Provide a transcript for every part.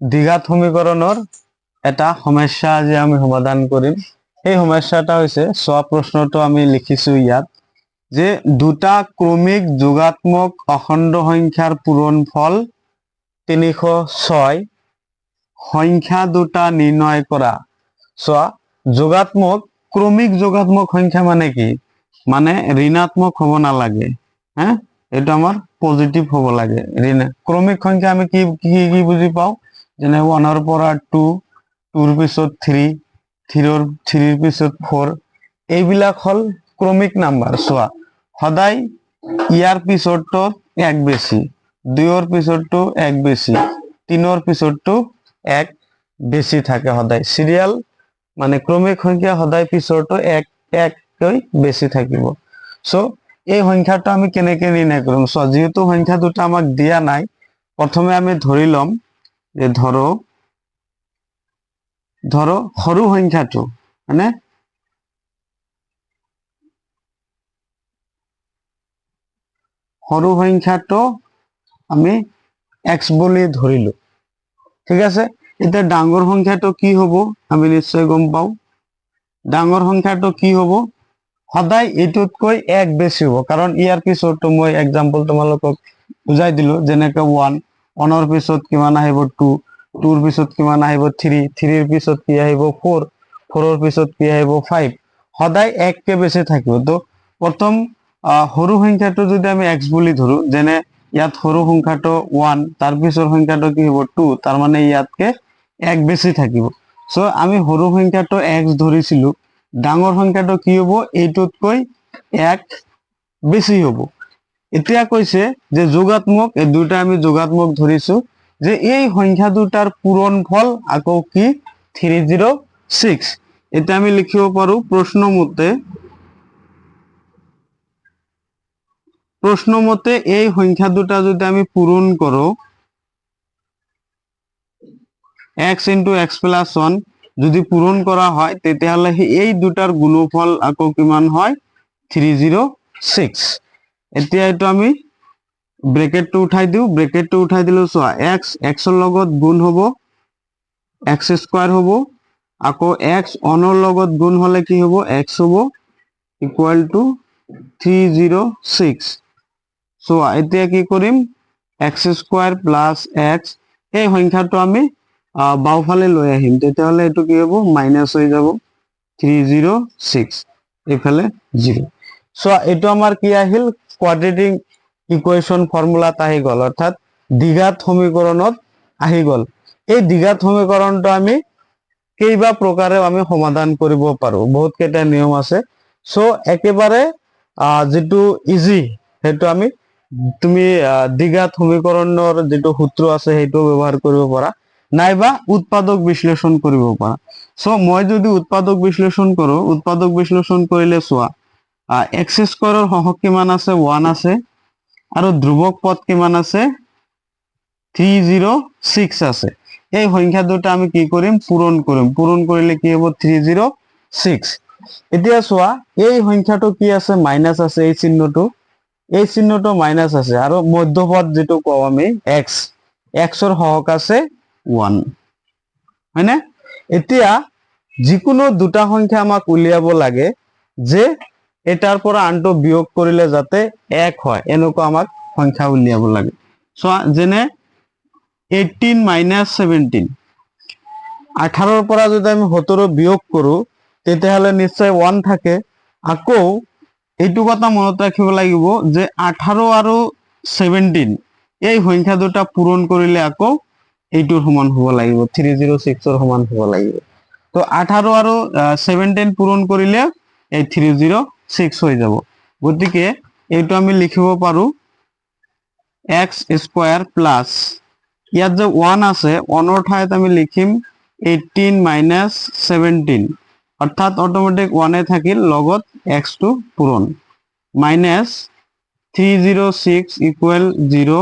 দ্বিঘাত সমীকৰণৰ এটা সমস্যা আজি আমি সমাধান কৰিম। এই সমস্যাটা হৈছে চোৱা প্ৰশ্নটো আমি লিখিছো ইয়াত যে দুটা ক্ৰমিক যোগাত্মক অখণ্ড সংখ্যাৰ পূৰণফল 306 সংখ্যা দুটা নিৰ্ণয় কৰা। চোৱা যোগাত্মক ক্ৰমিক যোগাত্মক সংখ্যা মানে কি, মানে ঋণাত্মক হ'ব নালাগে, হ্যাঁ এটা আমাৰ পজিটিভ হ'ব লাগে। ক্ৰমিক সংখ্যা আমি কি কি কি বুজি পাওঁ, যেনে 1 ৰ পৰা 2, 2 ৰ পিছত 3, 3 ৰ পিছত 4, এইবিলাক হল ক্ৰমিক নাম্বাৰ। চোৱা সদায় ইয়াৰ পিছতো এক বেছি, 2 ৰ পিছতো এক বেছি, 3 ৰ পিছতো এক বেছি থাকে। সদায় সিরিয়াল মানে ক্রমিক সংখ্যা সদায় পিছতো এক এককৈ বেছি থাকিব। সো এই সংখ্যাটো আমি কেনেকৈ নিৰ্ণয় কৰিম। সো যেহেতু সংখ্যা দুটা আমাক দিয়া নাই, প্ৰথমে আমি ধৰি লম যে ধৰো সৰু সংখ্যাটো মানে সৰু সংখ্যাটো আমি x বুলি ধৰিলো, ঠিক আছে। এতিয়া ডাঙৰ সংখ্যাটো কি হ'ব আমি নিশ্চয় গম পাওঁ। ডাঙৰ সংখ্যাটো কি হ'ব, সদায় এইটোতকৈ এক বেছি হ'ব, কাৰণ ইয়াৰ পিছতো মই এক্সাম্পল তোমালোকক বুজাই দিলো, যেনেকৈ 1, 1 ৰ পিছত কিমান আহিব 2, 2 ৰ পিছত কিমান আহিব 3, 3 ৰ পিছত কি আহিব 4, 4 ৰ পিছত কি আহিব 5, সদায় এককে বেছি থাকিব। তো প্ৰথম সৰু সংখ্যাটো যদি আমি x বুলি ধৰো, যেনে ইয়াত সৰু সংখ্যাটো 1, তাৰ পিছৰ সংখ্যাটো কি হ'ব 2, তাৰ মানে ইয়াতকে এক বেছি থাকিব। সো আমি সৰু সংখ্যাটো x ধৰিছিলো, ডাঙৰ সংখ্যাটো কি হ'ব এইটোতকৈ এক বেছি হ'ব। এতিয়া কৈছে যে যোগাত্মক, এই দুটা আমি যোগাত্মক ধৰিছো, যে এই সংখ্যা দুটাৰ পূৰণফল আকৌ কি 306। এটা আমি লিখিব পাৰো প্রশ্ন মতে এই সংখ্যা দুটা যদি আমি পূরণ করো, x into x plus 1 যদি পূরণ করা হয়, তেতিয়াহলে এই দুটাৰ গুণফল আকৌ কিমান হয় 306। এতিয়া এইটো আমি ব্ৰেকেটটো উঠাই দিও, ব্ৰেকেটটো উঠাই দিলো। চোৱা x ৰ লগত গুণ হ'ব x স্কয়াৰ হ'ব, আকৌ x 1 ৰ লগত গুণ হলে কি হ'ব x হ'ব ইকুয়াল টু 306। চোৱা এতিয়া কি কৰিম, x স্কয়াৰ প্লাস x, এই সংখ্যাটো আমি বাওফালে লৈ আহিম, তেতিয়াহলে এইটো কি হ'ব মাইনাস হৈ যাব 306, এইফালে 0। চোৱা এইটো আমাৰ কি আহিল কোয়াড্ৰেটিক ইকুৱেশ্যন ফৰ্মুলাত আহি গ'ল, অৰ্থাৎ দ্বিঘাত সমীকৰণত আহি গ'ল। এই দ্বিঘাত সমীকৰণটো আমি কেইবা প্ৰকাৰে আমি সমাধান কৰিব পাৰো, বহুত কেইটা নিয়ম আছে। সো একেবাৰে যেটো ইজি সেইটো আমি তুমি দ্বিঘাত সমীকৰণৰ যেটো সূত্ৰ আছে সেইটো ব্যৱহাৰ কৰিব পাৰা, নাইবা উৎপাদক বিশ্লেষণ কৰিব পাৰা। সো মই যদি উৎপাদক বিশ্লেষণ কৰো, উৎপাদক বিশ্লেষণ কৰিলে চোৱা x স্কয়াৰৰ হৰক কিমান আছে 1 আছে, আৰু ধ্ৰুবক পদ কিমান আছে 306 আছে। এই সংখ্যা দুটা আমি কি কৰিম পূৰণ কৰিম, পূৰণ কৰিলে কি হ'ব 306। এতিয়া চোৱা এই সংখ্যাটো কি আছে মাইনাস আছে, এই চিহ্নটো মাইনাস আছে, আৰু মধ্যপদ যেটো কও আমি x ৰ হৰক আছে 1, হয়নে। এতিয়া যিকোনো দুটা সংখ্যা আমাক উলিয়াব লাগে যে এটাৰ পৰা আনটো বিয়োগ কৰিলে যাতে এক হয়, এনেকুৱা আমাক সংখ্যা উলিয়াব লাগে। চোৱা যেনে 18 minus 17, 18 পৰা যদি আমি 17 বিয়োগ কৰো তেতিয়াহলে নিশ্চয় 1 থাকে। আকৌ এইটো কথা মনত ৰাখিব লাগিব যে 18 আৰু 17 এই সংখ্যা দুটা পূৰণ কৰিলে আকৌ এইটোৰ সমান হ'ব লাগিব, 306 ৰ সমান হ'ব লাগিব। তো 18 আৰু 17 পূৰণ কৰিলে এই 306 হৈ যাব। গতিকে এইটো আমি লিখিব পাৰো x স্কয়াৰ প্লাস ইয়াত যে 1 আছে 1 ৰ ঠাইত আমি লিখিম 18 minus 17, অর্থাৎ অটোমেটিক 1 এ থাকিল লগত x টো পূরণ, মাইনাস 306 ইকুয়াল 0।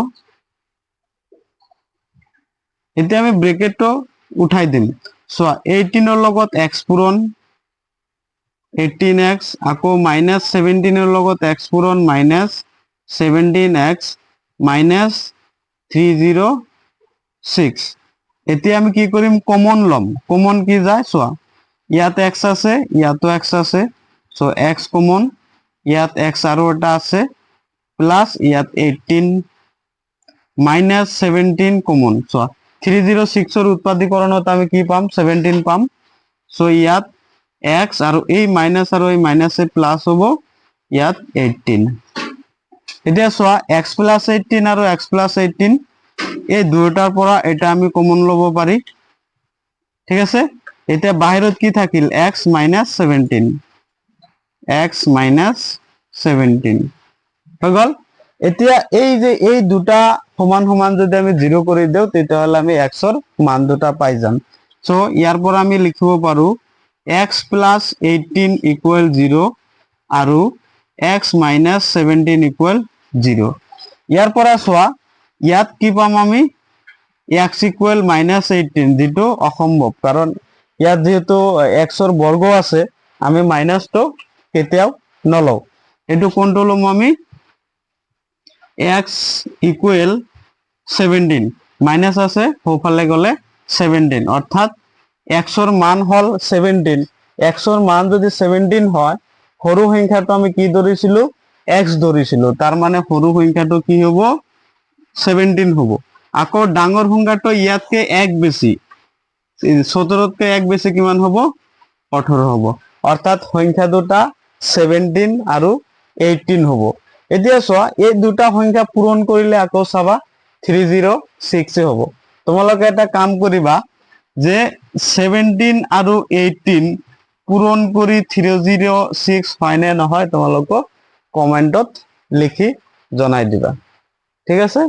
এতিয়া আমি ব্ৰেকেটটো উঠাই দিম। সো 18 ৰ লগত x পূৰণ 18x, আকৌ মাইনাস 17 ৰ লগত x পূৰণ মাইনাস 17x মাইনাস 306, এতিয়া আমি কি কৰিম কমন লম কমন কি যায় চোৱা ইয়াত x আছে ইয়াতো x আছে সো x কমন ইয়াত x আৰু এটা আছে প্লাস ইয়াত 18 মাইনাস 17 কমন সো 306 এর উৎপাদীকৰণত আমি কি পাম 17 পাম সো ইয়াত x আৰু এই মাইনাস আৰু এই মাইনাসে প্লাস হ'ব ইয়াত 18 এতিয়া চোৱা x প্লাস 18 আৰু x প্লাস 18 এই দুটাৰ পৰা এটা আমি কমন লব পাৰি ঠিক আছে এতিয়া বাহিৰত কি থাকিল x minus 17 x minus 17 হৈ গল এতিয়া এই যে এই দুটা সমান সমান যদি আমি 0 কৰি দেও তেতিয়াহলে আমি x ৰ মান দুটা পাই যাম সো ইয়াৰ পৰা আমি লিখিব পাৰো x plus 18 equal 0 আৰু x minus 17 equal 0 ইয়াৰ পৰা চোৱা ইয়াত কি পাম আমি x equal minus 18 যেটো অসম্ভৱ কাৰণ ইয়াত যেহেতু x ৰ বৰ্গ আছে আমি মাইনাস তো কেতিয়াও নলও এটো কোনটো লম আমি x equal 17 মাইনাস আছে হোফালে গলে 17 অর্থাৎ x ৰ মান হল 17 x ৰ মান যদি 17 হয় সৰু সংখ্যাটো আমি কি ধৰিছিলো x ধৰিছিলো তাৰ মানে সৰু সংখ্যাটো কি হ'ব 17 হ'ব আকৌ ডাঙৰ সংখ্যাটো ইয়াতকে 1 বেছি 17তকে 1 বেছি কিমান হ'ব 18 হ'ব অর্থাৎ সংখ্যা দুটা 17 আৰু 18 হ'ব এতিয়া চোৱা এই দুটা সংখ্যা পূৰণ কৰিলে আকৌ চাবা 306 হ'ব তোমালোকে এটা কাম কৰিবা যে 17 আৰু 18 পূৰণ কৰি 306 হয় নে নহয় তোমালোকক কমেন্টত লিখি জনাই দিবা ঠিক আছে